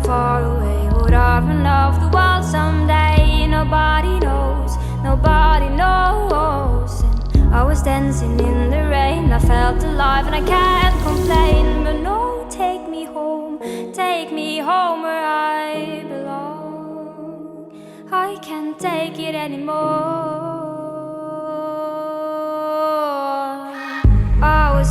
far away? Would I run off the world someday? Nobody knows, nobody knows. And I was dancing in the rain, I felt alive and I can't complain. But no, take me home where I belong. I can't take it anymore. I was